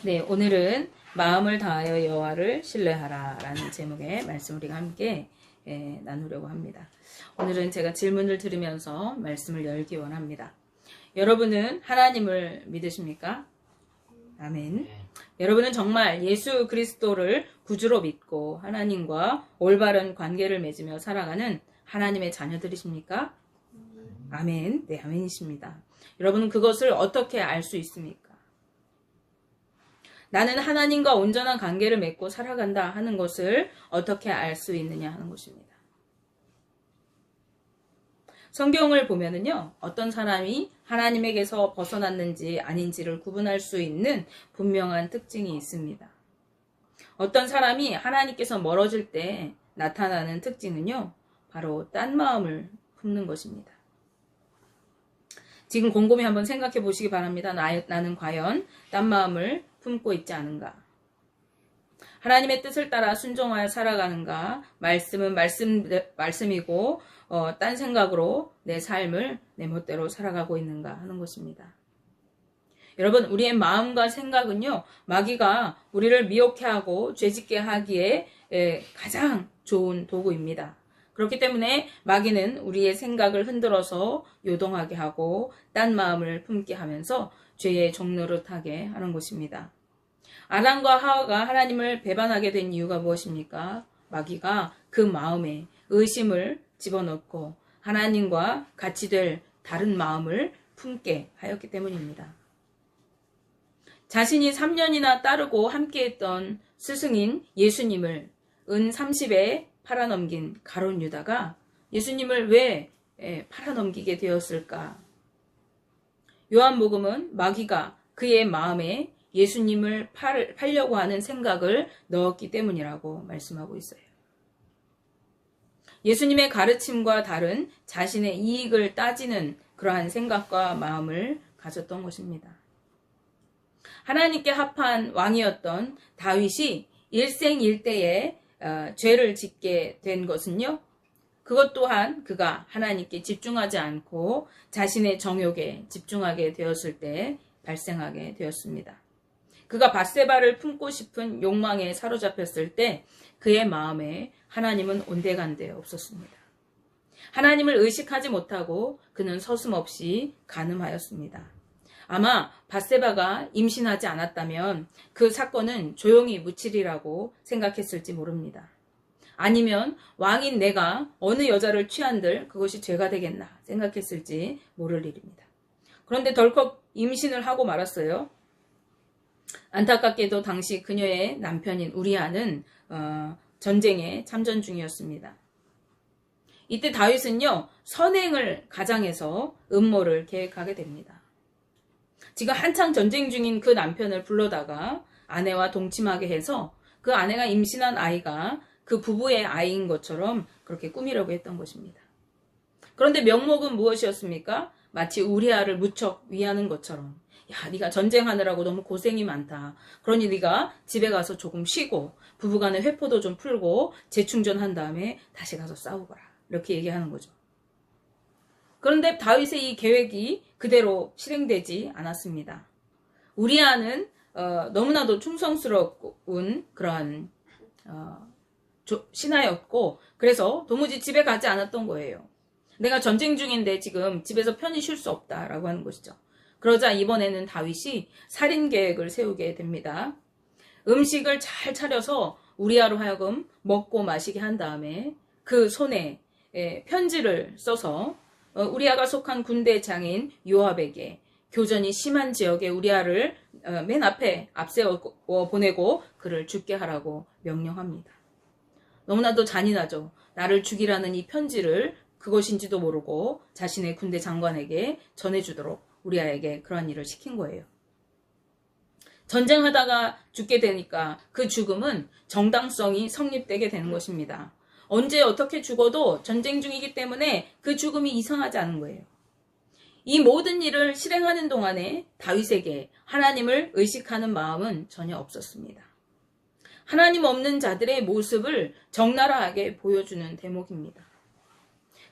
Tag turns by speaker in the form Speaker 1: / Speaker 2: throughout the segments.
Speaker 1: 네, 오늘은 마음을 다하여 여호와를 신뢰하라 라는 제목의 말씀 우리가 함께 나누려고 합니다. 오늘은 제가 질문을 들으면서 말씀을 열기 원합니다. 여러분은 하나님을 믿으십니까? 아멘. 여러분은 정말 예수 그리스도를 구주로 믿고 하나님과 올바른 관계를 맺으며 살아가는 하나님의 자녀들이십니까? 아멘. 네, 아멘이십니다. 여러분은 그것을 어떻게 알 수 있습니까? 나는 하나님과 온전한 관계를 맺고 살아간다 하는 것을 어떻게 알 수 있느냐 하는 것입니다. 성경을 보면은요, 어떤 사람이 하나님에게서 벗어났는지 아닌지를 구분할 수 있는 분명한 특징이 있습니다. 어떤 사람이 하나님께서 멀어질 때 나타나는 특징은요, 바로 딴 마음을 품는 것입니다. 지금 곰곰이 한번 생각해 보시기 바랍니다. 나는 과연 딴 마음을 품고 있지 않은가? 하나님의 뜻을 따라 순종하여 살아가는가? 말씀은 말씀이고 딴 생각으로 내 삶을 내 멋대로 살아가고 있는가 하는 것입니다. 여러분, 우리의 마음과 생각은요, 마귀가 우리를 미혹해 하고 죄짓게 하기에 가장 좋은 도구입니다. 그렇기 때문에 마귀는 우리의 생각을 흔들어서 요동하게 하고 딴 마음을 품게 하면서 죄의 종노릇하게 하는 것입니다. 아담과 하와가 하나님을 배반하게 된 이유가 무엇입니까? 마귀가 그 마음에 의심을 집어넣고 하나님과 같이 될 다른 마음을 품게 하였기 때문입니다. 자신이 3년이나 따르고 함께했던 스승인 예수님을 은 30에 팔아넘긴 가룟 유다가 예수님을 왜 팔아넘기게 되었을까? 요한복음은 마귀가 그의 마음에 예수님을 팔려고 하는 생각을 넣었기 때문이라고 말씀하고 있어요. 예수님의 가르침과 다른 자신의 이익을 따지는 그러한 생각과 마음을 가졌던 것입니다. 하나님께 합한 왕이었던 다윗이 일생일대에 죄를 짓게 된 것은요, 그것 또한 그가 하나님께 집중하지 않고 자신의 정욕에 집중하게 되었을 때 발생하게 되었습니다. 그가 밧세바를 품고 싶은 욕망에 사로잡혔을 때 그의 마음에 하나님은 온데간데 없었습니다. 하나님을 의식하지 못하고 그는 서슴없이 간음하였습니다. 아마 밧세바가 임신하지 않았다면 그 사건은 조용히 묻히리라고 생각했을지 모릅니다. 아니면 왕인 내가 어느 여자를 취한들 그것이 죄가 되겠나 생각했을지 모를 일입니다. 그런데 덜컥 임신을 하고 말았어요. 안타깝게도 당시 그녀의 남편인 우리아는 전쟁에 참전 중이었습니다. 이때 다윗은요, 선행을 가장해서 음모를 계획하게 됩니다. 지금 한창 전쟁 중인 그 남편을 불러다가 아내와 동침하게 해서 그 아내가 임신한 아이가 그 부부의 아이인 것처럼 그렇게 꾸미려고 했던 것입니다. 그런데 명목은 무엇이었습니까? 마치 우리아를 무척 위하는 것처럼, 야, 네가 전쟁하느라고 너무 고생이 많다. 그러니 네가 집에 가서 조금 쉬고 부부간의 회포도 좀 풀고 재충전한 다음에 다시 가서 싸우거라. 이렇게 얘기하는 거죠. 그런데 다윗의 이 계획이 그대로 실행되지 않았습니다. 우리아는 너무나도 충성스러운 그러한 신하였고, 그래서 도무지 집에 가지 않았던 거예요. 내가 전쟁 중인데 지금 집에서 편히 쉴 수 없다라고 하는 것이죠. 그러자 이번에는 다윗이 살인 계획을 세우게 됩니다. 음식을 잘 차려서 우리아로 하여금 먹고 마시게 한 다음에 그 손에 편지를 써서 우리아가 속한 군대 장인 요압에게 교전이 심한 지역에 우리아를 맨 앞에 앞세워 보내고 그를 죽게 하라고 명령합니다. 너무나도 잔인하죠. 나를 죽이라는 이 편지를 그것인지도 모르고 자신의 군대 장관에게 전해주도록 우리아에게 그러한 일을 시킨 거예요. 전쟁하다가 죽게 되니까 그 죽음은 정당성이 성립되게 되는 것입니다. 언제 어떻게 죽어도 전쟁 중이기 때문에 그 죽음이 이상하지 않은 거예요. 이 모든 일을 실행하는 동안에 다윗에게 하나님을 의식하는 마음은 전혀 없었습니다. 하나님 없는 자들의 모습을 적나라하게 보여주는 대목입니다.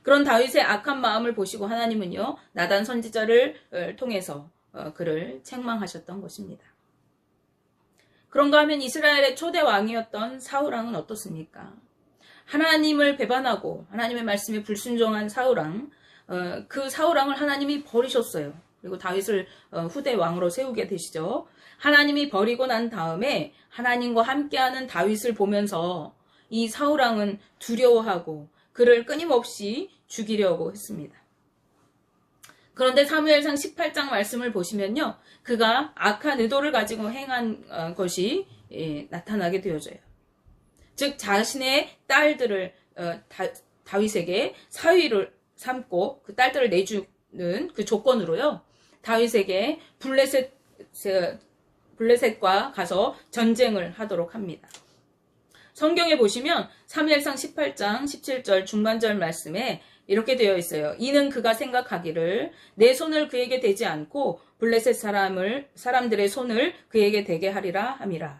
Speaker 1: 그런 다윗의 악한 마음을 보시고 하나님은요, 나단 선지자를 통해서 그를 책망하셨던 것입니다. 그런가 하면 이스라엘의 초대 왕이었던 사울왕은 어떻습니까? 하나님을 배반하고 하나님의 말씀에 불순종한 사울왕, 그 사울왕을 하나님이 버리셨어요. 그리고 다윗을 후대 왕으로 세우게 되시죠. 하나님이 버리고 난 다음에 하나님과 함께하는 다윗을 보면서 이 사울왕은 두려워하고 그를 끊임없이 죽이려고 했습니다. 그런데 사무엘상 18장 말씀을 보시면요, 그가 악한 의도를 가지고 행한 것이 나타나게 되어져요. 즉 자신의 딸들을 다윗에게 사위를 삼고 그 딸들을 내주는 그 조건으로요, 다윗에게 블레셋과 가서 전쟁을 하도록 합니다. 성경에 보시면 사무엘상 18장 17절 중반절 말씀에 이렇게 되어 있어요. 이는 그가 생각하기를 내 손을 그에게 대지 않고 블레셋 사람들의 손을 그에게 대게 하리라 함이라.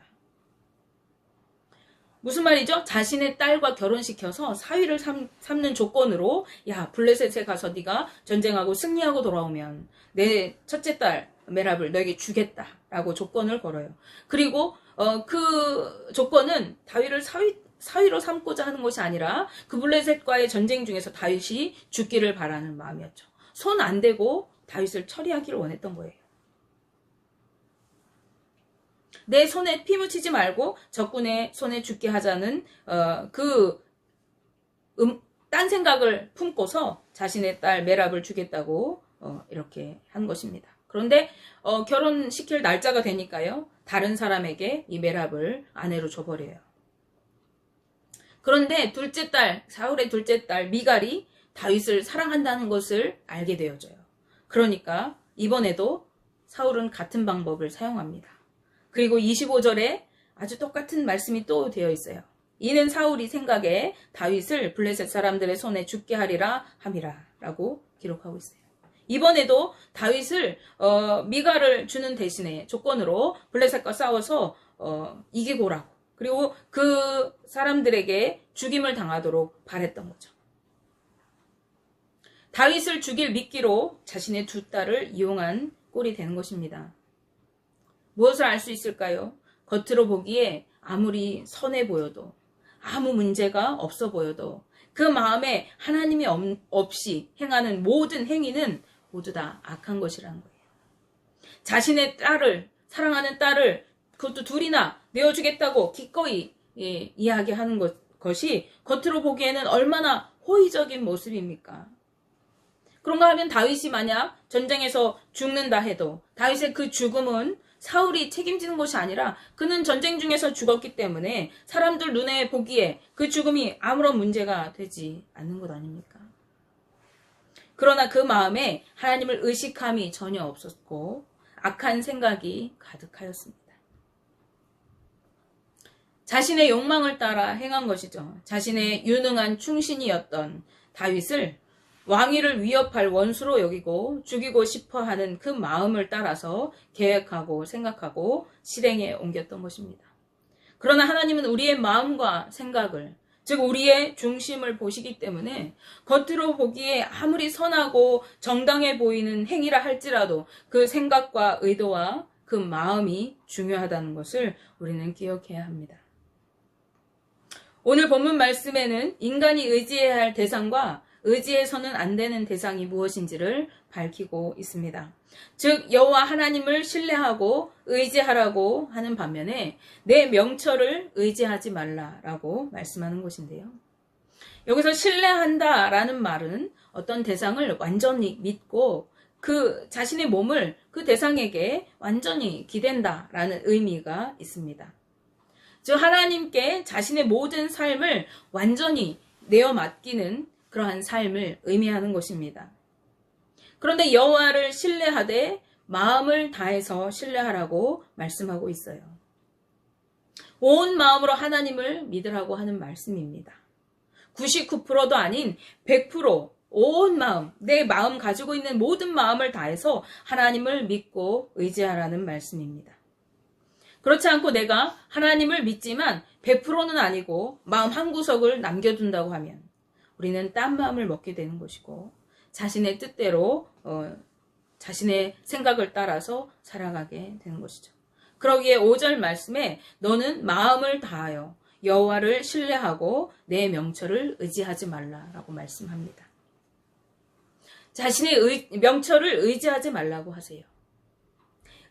Speaker 1: 무슨 말이죠? 자신의 딸과 결혼시켜서 사위를 삼는 조건으로, 야, 블레셋에 가서 네가 전쟁하고 승리하고 돌아오면 내 첫째 딸 메랍을 너에게 주겠다라고 조건을 걸어요. 그리고 그 조건은 다윗을 사위로 삼고자 하는 것이 아니라 그 블레셋과의 전쟁 중에서 다윗이 죽기를 바라는 마음이었죠. 손 안 대고 다윗을 처리하기를 원했던 거예요. 내 손에 피 묻히지 말고 적군의 손에 죽게 하자는 딴 생각을 품고서 자신의 딸 메랍을 주겠다고 이렇게 한 것입니다. 그런데 결혼시킬 날짜가 되니까요, 다른 사람에게 이 메랍을 아내로 줘버려요. 그런데 사울의 둘째 딸 미갈이 다윗을 사랑한다는 것을 알게 되어져요. 그러니까 이번에도 사울은 같은 방법을 사용합니다. 그리고 25절에 아주 똑같은 말씀이 또 되어 있어요. 이는 사울이 생각에 다윗을 블레셋 사람들의 손에 죽게 하리라 함이라 라고 기록하고 있어요. 이번에도 다윗을 미갈을 주는 대신에 조건으로 블레셋과 싸워서 이기고 오라고, 그리고 그 사람들에게 죽임을 당하도록 바랬던 거죠. 다윗을 죽일 미끼로 자신의 두 딸을 이용한 꼴이 되는 것입니다. 무엇을 알 수 있을까요? 겉으로 보기에 아무리 선해 보여도, 아무 문제가 없어 보여도 그 마음에 하나님이 없이 행하는 모든 행위는 모두 다 악한 것이라는 거예요. 자신의 딸을, 사랑하는 딸을 그것도 둘이나 내어주겠다고 기꺼이 이야기하는 것이 겉으로 보기에는 얼마나 호의적인 모습입니까? 그런가 하면 다윗이 만약 전쟁에서 죽는다 해도 다윗의 그 죽음은 사울이 책임지는 것이 아니라 그는 전쟁 중에서 죽었기 때문에 사람들 눈에 보기에 그 죽음이 아무런 문제가 되지 않는 것 아닙니까? 그러나 그 마음에 하나님을 의식함이 전혀 없었고 악한 생각이 가득하였습니다. 자신의 욕망을 따라 행한 것이죠. 자신의 유능한 충신이었던 다윗을 왕위를 위협할 원수로 여기고 죽이고 싶어 하는 그 마음을 따라서 계획하고 생각하고 실행에 옮겼던 것입니다. 그러나 하나님은 우리의 마음과 생각을, 즉 우리의 중심을 보시기 때문에 겉으로 보기에 아무리 선하고 정당해 보이는 행위라 할지라도 그 생각과 의도와 그 마음이 중요하다는 것을 우리는 기억해야 합니다. 오늘 본문 말씀에는 인간이 의지해야 할 대상과 의지해서는 안 되는 대상이 무엇인지를 밝히고 있습니다. 즉 여호와 하나님을 신뢰하고 의지하라고 하는 반면에 내 명철을 의지하지 말라라고 말씀하는 것인데요. 여기서 신뢰한다라는 말은 어떤 대상을 완전히 믿고 그 자신의 몸을 그 대상에게 완전히 기댄다라는 의미가 있습니다. 즉 하나님께 자신의 모든 삶을 완전히 내어 맡기는 그러한 삶을 의미하는 것입니다. 그런데 여호와를 신뢰하되 마음을 다해서 신뢰하라고 말씀하고 있어요. 온 마음으로 하나님을 믿으라고 하는 말씀입니다. 99%도 아닌 100% 온 마음, 내 마음 가지고 있는 모든 마음을 다해서 하나님을 믿고 의지하라는 말씀입니다. 그렇지 않고 내가 하나님을 믿지만 100%는 아니고 마음 한구석을 남겨둔다고 하면 우리는 딴 마음을 먹게 되는 것이고 자신의 뜻대로 자신의 생각을 따라서 살아가게 되는 것이죠. 그러기에 5절 말씀에 너는 마음을 다하여 여호와를 신뢰하고 내 명철을 의지하지 말라라고 말씀합니다. 자신의 명철을 의지하지 말라고 하세요.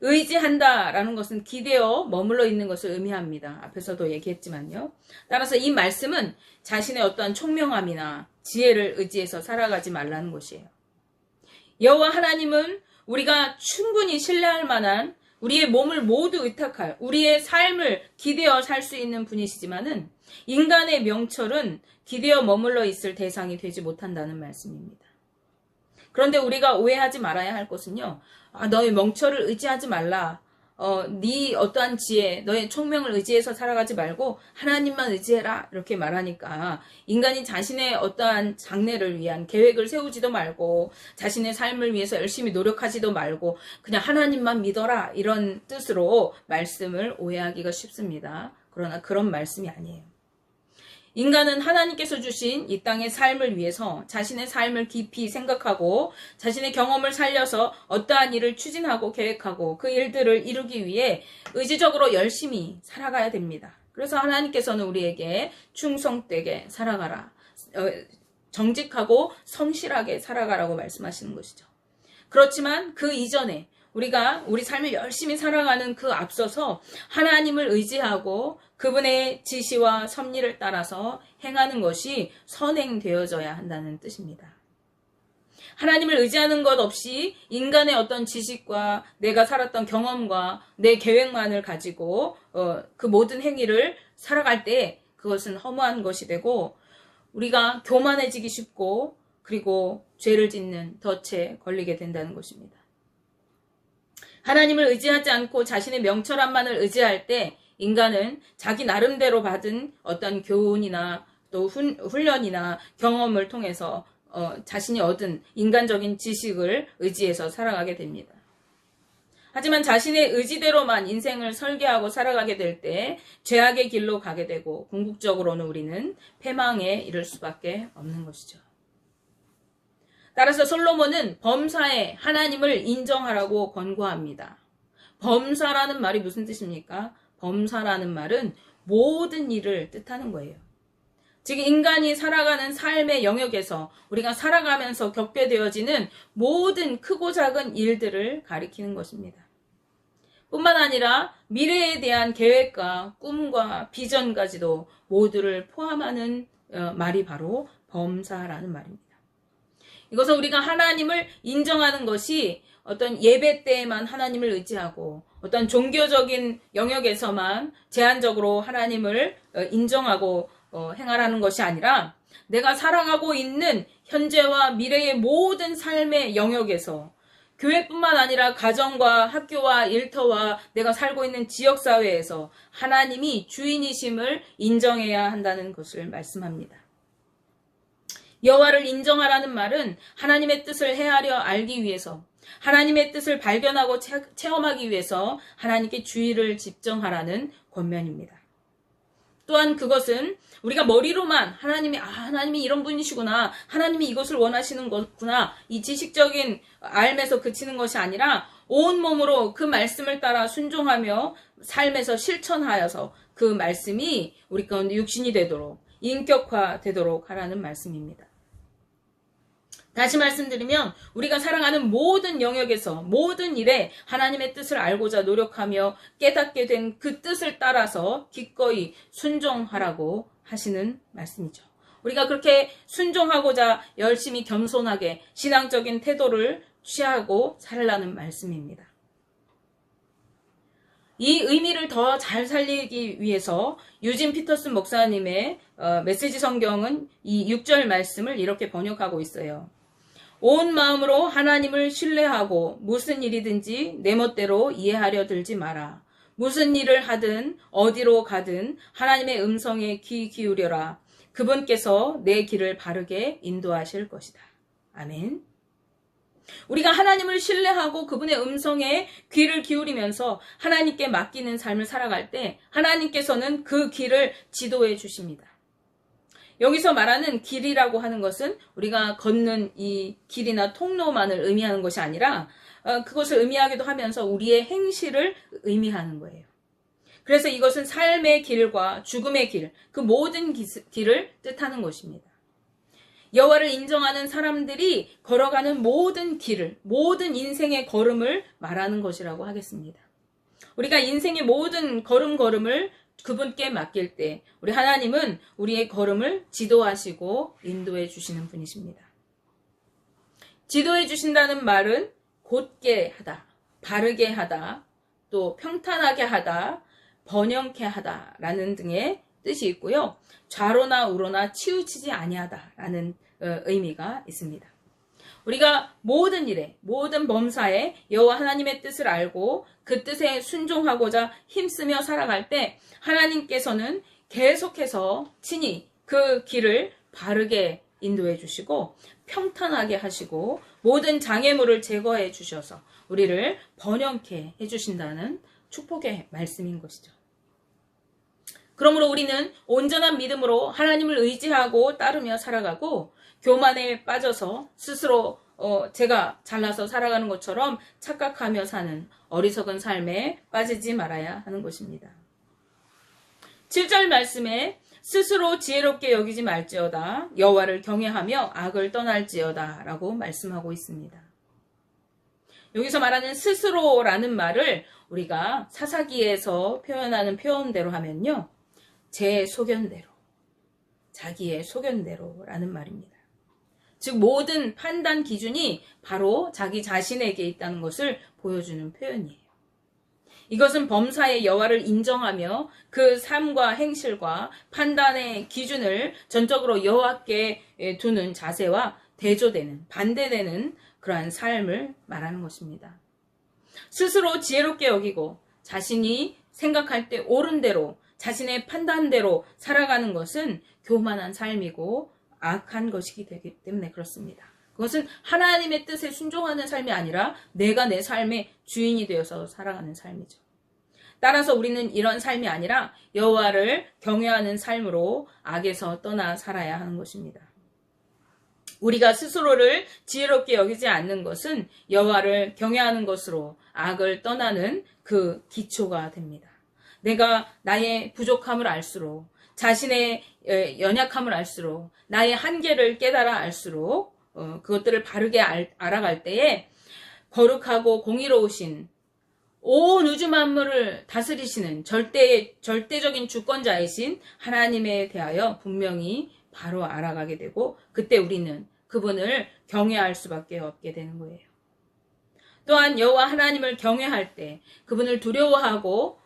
Speaker 1: 의지한다라는 것은 기대어 머물러 있는 것을 의미합니다. 앞에서도 얘기했지만요. 따라서 이 말씀은 자신의 어떠한 총명함이나 지혜를 의지해서 살아가지 말라는 것이에요. 여호와 하나님은 우리가 충분히 신뢰할 만한 우리의 몸을 모두 의탁할 우리의 삶을 기대어 살 수 있는 분이시지만은 인간의 명철은 기대어 머물러 있을 대상이 되지 못한다는 말씀입니다. 그런데 우리가 오해하지 말아야 할 것은요. 너의 명철을 의지하지 말라. 네 어떠한 지혜, 너의 총명을 의지해서 살아가지 말고 하나님만 의지해라. 이렇게 말하니까 인간이 자신의 어떠한 장래를 위한 계획을 세우지도 말고 자신의 삶을 위해서 열심히 노력하지도 말고 그냥 하나님만 믿어라. 이런 뜻으로 말씀을 오해하기가 쉽습니다. 그러나 그런 말씀이 아니에요. 인간은 하나님께서 주신 이 땅의 삶을 위해서 자신의 삶을 깊이 생각하고 자신의 경험을 살려서 어떠한 일을 추진하고 계획하고 그 일들을 이루기 위해 의지적으로 열심히 살아가야 됩니다. 그래서 하나님께서는 우리에게 충성되게 살아가라, 정직하고 성실하게 살아가라고 말씀하시는 것이죠. 그렇지만 그 이전에 우리가 우리 삶을 열심히 살아가는 그 앞서서 하나님을 의지하고 그분의 지시와 섭리를 따라서 행하는 것이 선행되어져야 한다는 뜻입니다. 하나님을 의지하는 것 없이 인간의 어떤 지식과 내가 살았던 경험과 내 계획만을 가지고 그 모든 행위를 살아갈 때 그것은 허무한 것이 되고 우리가 교만해지기 쉽고 그리고 죄를 짓는 덫에 걸리게 된다는 것입니다. 하나님을 의지하지 않고 자신의 명철함만을 의지할 때 인간은 자기 나름대로 받은 어떤 교훈이나 또 훈련이나 경험을 통해서 자신이 얻은 인간적인 지식을 의지해서 살아가게 됩니다. 하지만 자신의 의지대로만 인생을 설계하고 살아가게 될 때 죄악의 길로 가게 되고 궁극적으로는 우리는 패망에 이를 수밖에 없는 것이죠. 따라서 솔로몬은 범사에 하나님을 인정하라고 권고합니다. 범사라는 말이 무슨 뜻입니까? 범사라는 말은 모든 일을 뜻하는 거예요. 즉 인간이 살아가는 삶의 영역에서 우리가 살아가면서 겪게 되어지는 모든 크고 작은 일들을 가리키는 것입니다. 뿐만 아니라 미래에 대한 계획과 꿈과 비전까지도 모두를 포함하는 말이 바로 범사라는 말입니다. 이것은 우리가 하나님을 인정하는 것이 어떤 예배 때에만 하나님을 의지하고 어떤 종교적인 영역에서만 제한적으로 하나님을 인정하고 행하라는 것이 아니라 내가 살아가고 있는 현재와 미래의 모든 삶의 영역에서 교회뿐만 아니라 가정과 학교와 일터와 내가 살고 있는 지역사회에서 하나님이 주인이심을 인정해야 한다는 것을 말씀합니다. 여호와를 인정하라는 말은 하나님의 뜻을 헤아려 알기 위해서 하나님의 뜻을 발견하고 체험하기 위해서 하나님께 주의를 집중하라는 권면입니다. 또한 그것은 우리가 머리로만 하나님이 이런 분이시구나, 하나님이 이것을 원하시는 거구나, 이 지식적인 알면서 그치는 것이 아니라 온몸으로 그 말씀을 따라 순종하며 삶에서 실천하여서 그 말씀이 우리 가운데 육신이 되도록 인격화되도록 하라는 말씀입니다. 다시 말씀드리면 우리가 살아가는 모든 영역에서 모든 일에 하나님의 뜻을 알고자 노력하며 깨닫게 된 그 뜻을 따라서 기꺼이 순종하라고 하시는 말씀이죠. 우리가 그렇게 순종하고자 열심히 겸손하게 신앙적인 태도를 취하고 살라는 말씀입니다. 이 의미를 더 잘 살리기 위해서 유진 피터슨 목사님의 메시지 성경은 이 6절 말씀을 이렇게 번역하고 있어요. 온 마음으로 하나님을 신뢰하고 무슨 일이든지 내 멋대로 이해하려 들지 마라. 무슨 일을 하든 어디로 가든 하나님의 음성에 귀 기울여라. 그분께서 내 길을 바르게 인도하실 것이다. 아멘. 우리가 하나님을 신뢰하고 그분의 음성에 귀를 기울이면서 하나님께 맡기는 삶을 살아갈 때 하나님께서는 그 길을 지도해 주십니다. 여기서 말하는 길이라고 하는 것은 우리가 걷는 이 길이나 통로만을 의미하는 것이 아니라 그것을 의미하기도 하면서 우리의 행실을 의미하는 거예요. 그래서 이것은 삶의 길과 죽음의 길, 그 모든 길을 뜻하는 것입니다. 여호와를 인정하는 사람들이 걸어가는 모든 길을, 모든 인생의 걸음을 말하는 것이라고 하겠습니다. 우리가 인생의 모든 걸음걸음을 그분께 맡길 때 우리 하나님은 우리의 걸음을 지도하시고 인도해 주시는 분이십니다. 지도해 주신다는 말은 곧게 하다, 바르게 하다, 또 평탄하게 하다, 번영케 하다라는 등의 뜻이 있고요. 좌로나 우로나 치우치지 아니하다라는 의미가 있습니다. 우리가 모든 일에, 모든 범사에 여호와 하나님의 뜻을 알고 그 뜻에 순종하고자 힘쓰며 살아갈 때 하나님께서는 계속해서 친히 그 길을 바르게 인도해 주시고 평탄하게 하시고 모든 장애물을 제거해 주셔서 우리를 번영케 해주신다는 축복의 말씀인 것이죠. 그러므로 우리는 온전한 믿음으로 하나님을 의지하고 따르며 살아가고 교만에 빠져서 스스로 제가 잘나서 살아가는 것처럼 착각하며 사는 어리석은 삶에 빠지지 말아야 하는 것입니다. 7절 말씀에 스스로 지혜롭게 여기지 말지어다 여호와를 경외하며 악을 떠날지어다 라고 말씀하고 있습니다. 여기서 말하는 스스로라는 말을 우리가 사사기에서 표현하는 표현대로 하면요. 제 소견대로, 자기의 소견대로라는 말입니다. 즉 모든 판단 기준이 바로 자기 자신에게 있다는 것을 보여주는 표현이에요. 이것은 범사의 여호와를 인정하며 그 삶과 행실과 판단의 기준을 전적으로 여호와께 두는 자세와 대조되는, 반대되는 그러한 삶을 말하는 것입니다. 스스로 지혜롭게 여기고 자신이 생각할 때 옳은 대로 자신의 판단대로 살아가는 것은 교만한 삶이고 악한 것이기 되기 때문에 그렇습니다. 그것은 하나님의 뜻에 순종하는 삶이 아니라 내가 내 삶의 주인이 되어서 살아가는 삶이죠. 따라서 우리는 이런 삶이 아니라 여호와를 경외하는 삶으로 악에서 떠나 살아야 하는 것입니다. 우리가 스스로를 지혜롭게 여기지 않는 것은 여호와를 경외하는 것으로 악을 떠나는 그 기초가 됩니다. 내가 나의 부족함을 알수록 자신의 연약함을 알수록 나의 한계를 깨달아 알수록 그것들을 바르게 알아갈 때에 거룩하고 공의로우신 온 우주 만물을 다스리시는 절대적인 주권자이신 하나님에 대하여 분명히 바로 알아가게 되고 그때 우리는 그분을 경외할 수밖에 없게 되는 거예요. 또한 여호와 하나님을 경외할 때 그분을 두려워하고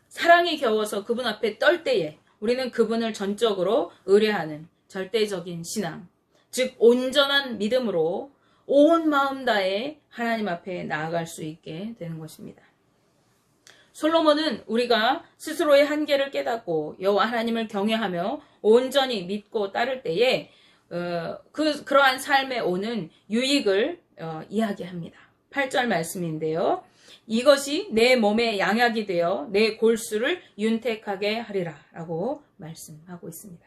Speaker 1: 사랑에 겨워서 그분 앞에 떨 때에 우리는 그분을 전적으로 의뢰하는 절대적인 신앙, 즉 온전한 믿음으로 온 마음 다해 하나님 앞에 나아갈 수 있게 되는 것입니다. 솔로몬은 우리가 스스로의 한계를 깨닫고 여호와 하나님을 경외하며 온전히 믿고 따를 때에 그러한 삶에 오는 유익을 이야기합니다. 8절 말씀인데요. 이것이 내 몸의 양약이 되어 내 골수를 윤택하게 하리라 라고 말씀하고 있습니다.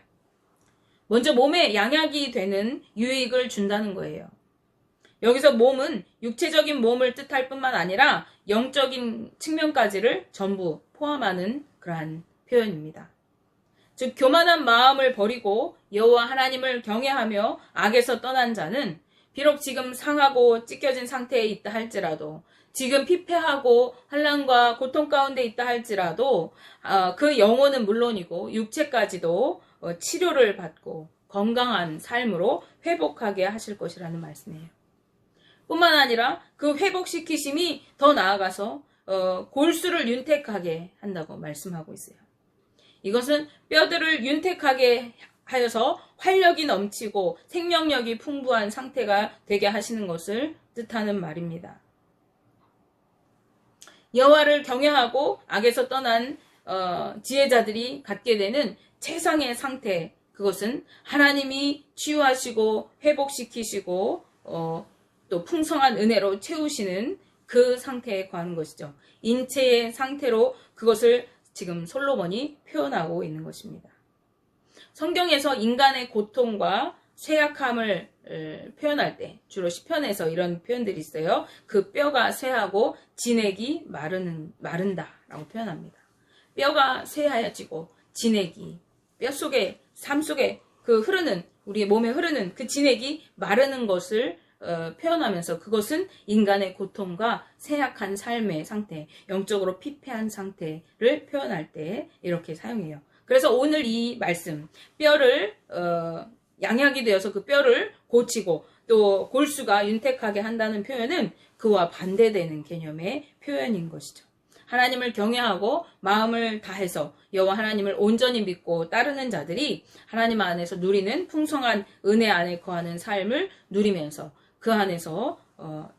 Speaker 1: 먼저 몸의 양약이 되는 유익을 준다는 거예요. 여기서 몸은 육체적인 몸을 뜻할 뿐만 아니라 영적인 측면까지를 전부 포함하는 그러한 표현입니다. 즉 교만한 마음을 버리고 여호와 하나님을 경외하며 악에서 떠난 자는 비록 지금 상하고 찢겨진 상태에 있다 할지라도 지금 피폐하고 환난과 고통 가운데 있다 할지라도 그 영혼은 물론이고 육체까지도 치료를 받고 건강한 삶으로 회복하게 하실 것이라는 말씀이에요. 뿐만 아니라 그 회복시키심이 더 나아가서 골수를 윤택하게 한다고 말씀하고 있어요. 이것은 뼈들을 윤택하게 하여서 활력이 넘치고 생명력이 풍부한 상태가 되게 하시는 것을 뜻하는 말입니다. 여호와를 경외하고 악에서 떠난 지혜자들이 갖게 되는 최상의 상태, 그것은 하나님이 치유하시고 회복시키시고 또 풍성한 은혜로 채우시는 그 상태에 관한 것이죠. 인체의 상태로 그것을 지금 솔로몬이 표현하고 있는 것입니다. 성경에서 인간의 고통과 쇠약함을 표현할 때 주로 시편에서 이런 표현들이 있어요. 그 뼈가 쇠하고 진액이 마른다라고 표현합니다. 뼈가 쇠하여지고 진액이 뼈 속에 삶 속에 그 흐르는 우리의 몸에 흐르는 그 진액이 마르는 것을 표현하면서 그것은 인간의 고통과 쇠약한 삶의 상태, 영적으로 피폐한 상태를 표현할 때 이렇게 사용해요. 그래서 오늘 이 말씀, 뼈를 양약이 되어서 그 뼈를 고치고 또 골수가 윤택하게 한다는 표현은 그와 반대되는 개념의 표현인 것이죠. 하나님을 경외하고 마음을 다해서 여호와 하나님을 온전히 믿고 따르는 자들이 하나님 안에서 누리는 풍성한 은혜 안에 거하는 삶을 누리면서 그 안에서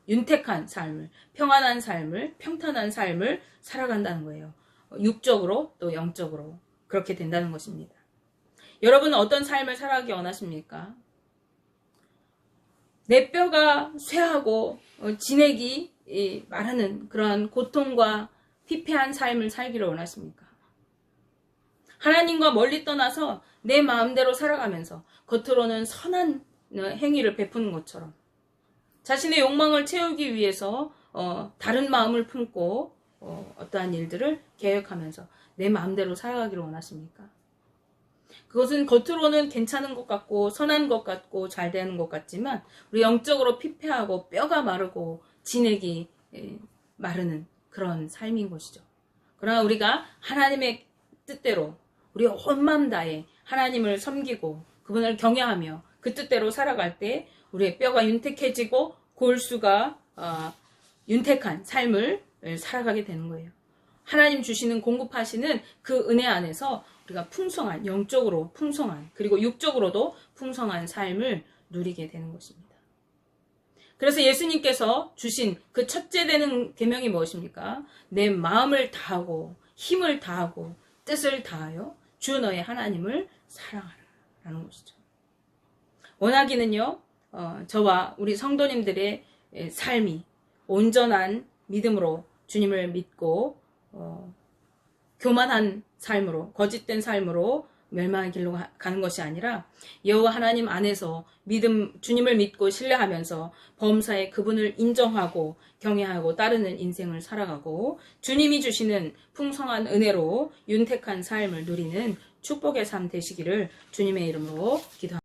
Speaker 1: 윤택한 삶을, 평안한 삶을, 평탄한 삶을 살아간다는 거예요. 육적으로 또 영적으로 그렇게 된다는 것입니다. 여러분은 어떤 삶을 살아가기 원하십니까? 내 뼈가 쇠하고 진액이 마르는 그런 고통과 피폐한 삶을 살기를 원하십니까? 하나님과 멀리 떠나서 내 마음대로 살아가면서 겉으로는 선한 행위를 베푸는 것처럼 자신의 욕망을 채우기 위해서 다른 마음을 품고 어떠한 일들을 계획하면서 내 마음대로 살아가기를 원하십니까? 그것은 겉으로는 괜찮은 것 같고 선한 것 같고 잘 되는 것 같지만 우리 영적으로 피폐하고 뼈가 마르고 진액이 마르는 그런 삶인 것이죠. 그러나 우리가 하나님의 뜻대로 우리 온 마음 다해 하나님을 섬기고 그분을 경외하며 그 뜻대로 살아갈 때 우리의 뼈가 윤택해지고 골수가 윤택한 삶을 살아가게 되는 거예요. 하나님 주시는 공급하시는 그 은혜 안에서 우리가 풍성한 영적으로 풍성한 그리고 육적으로도 풍성한 삶을 누리게 되는 것입니다. 그래서 예수님께서 주신 그 첫째 되는 계명이 무엇입니까? 내 마음을 다하고 힘을 다하고 뜻을 다하여 주 너의 하나님을 사랑하라라는 것이죠. 원하기는요, 저와 우리 성도님들의 삶이 온전한 믿음으로 주님을 믿고 교만한 삶으로 거짓된 삶으로 멸망의 길로 가는 것이 아니라 여호와 하나님 안에서 주님을 믿고 신뢰하면서 범사에 그분을 인정하고 경외하고 따르는 인생을 살아가고 주님이 주시는 풍성한 은혜로 윤택한 삶을 누리는 축복의 삶 되시기를 주님의 이름으로 기도합니다.